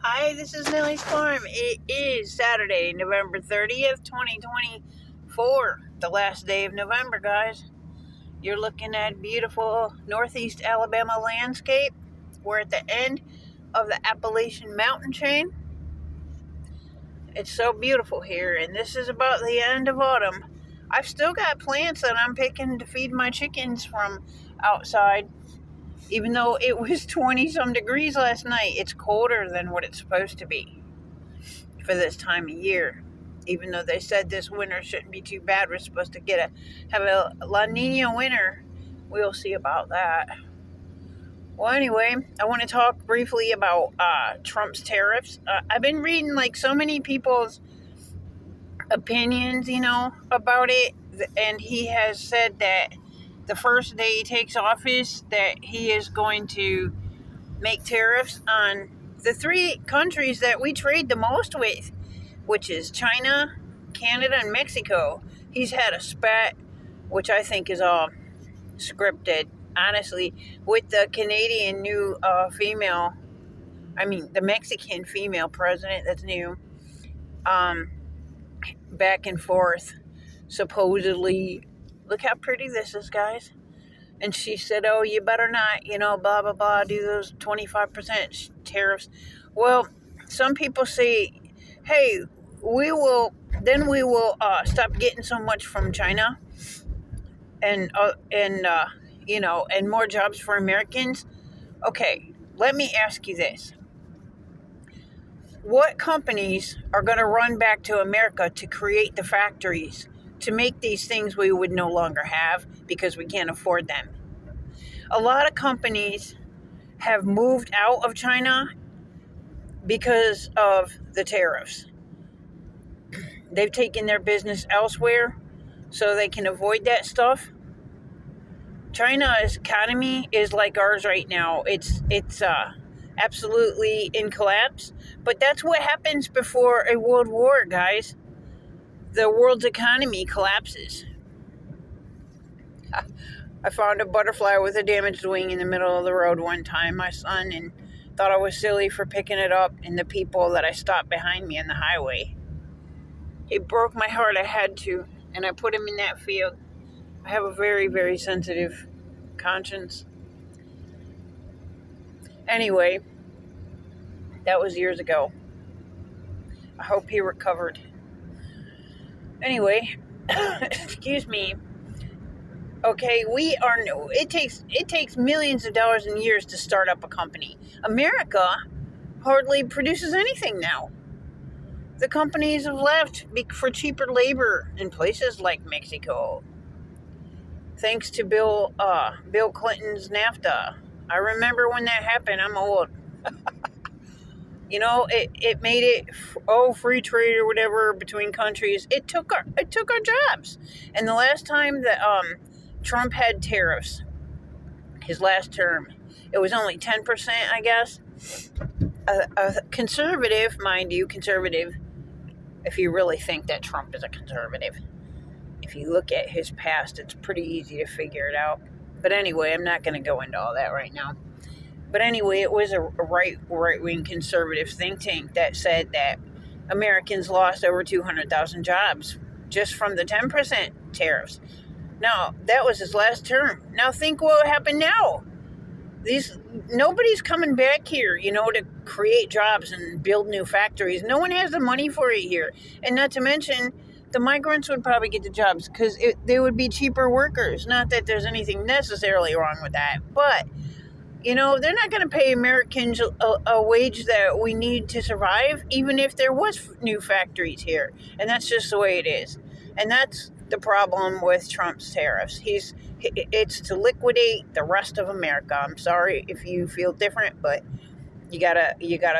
Hi, this is Nellie's Farm. It is Saturday, November 30th, 2024. The last day of November, guys. You're looking at beautiful northeast Alabama landscape. We're at the end of the Appalachian mountain chain. It's so beautiful here, and this is about the end of autumn. I've still got plants that I'm picking to feed my chickens from outside. Even though it was 20-some degrees last night, it's colder than what it's supposed to be for this time of year. Even though they said this winter shouldn't be too bad, we're supposed to have a La Nina winter. We'll see about that. Well, anyway, I want to talk briefly about Trump's tariffs. I've been reading like so many people's opinions, about it, and he has said that the first day he takes office, that he is going to make tariffs on the three countries that we trade the most with, which is China, Canada, and Mexico. He's had a spat, which I think is all scripted, honestly, with the Canadian new the Mexican female president that's new, back and forth, supposedly. Look how pretty this is, guys. And she said, oh, you better not, blah, blah, blah, do those 25% tariffs. Well, some people say, hey, we will stop getting so much from China and more jobs for Americans. Okay, let me ask you this. What companies are going to run back to America to create the factories to make these things we would no longer have because we can't afford them? A lot of companies have moved out of China because of the tariffs. They've taken their business elsewhere so they can avoid that stuff. China's economy is like ours right now. It's absolutely in collapse. But that's what happens before a world war, guys. The world's economy collapses. I found a butterfly with a damaged wing in the middle of the road one time, my son, and thought I was silly for picking it up, and the people that I stopped behind me on the highway. It broke my heart. I had to, and I put him in that field. I have a very, very sensitive conscience. Anyway, that was years ago. I hope he recovered. Anyway, excuse me. Okay, it takes millions of dollars and years to start up a company. America hardly produces anything now. The companies have left for cheaper labor in places like Mexico. Thanks to Bill Clinton's NAFTA. I remember when that happened. I'm old. It made it free trade or whatever between countries. It took our jobs. And the last time that Trump had tariffs, his last term, it was only 10%, I guess. A conservative, mind you, if you really think that Trump is a conservative. If you look at his past, it's pretty easy to figure it out. But anyway, I'm not going to go into all that right now. But anyway, it was a right-wing conservative think tank that said that Americans lost over 200,000 jobs just from the 10% tariffs. Now, that was his last term. Now think what would happen now. Nobody's coming back here, to create jobs and build new factories. No one has the money for it here. And not to mention, the migrants would probably get the jobs because they would be cheaper workers. Not that there's anything necessarily wrong with that, but they're not going to pay Americans a wage that we need to survive, even if there was new factories here. And that's just the way it is. And that's the problem with Trump's tariffs. It's to liquidate the rest of America. I'm sorry if you feel different, but you gotta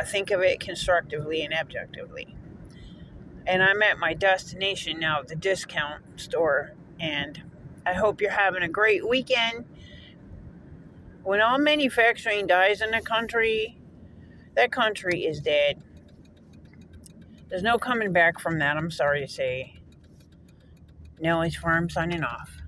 think of it constructively and objectively. And I'm at my destination now, the discount store, and I hope you're having a great weekend. When all manufacturing dies in a country, that country is dead. There's no coming back from that, I'm sorry to say. Nellie's Farm signing off.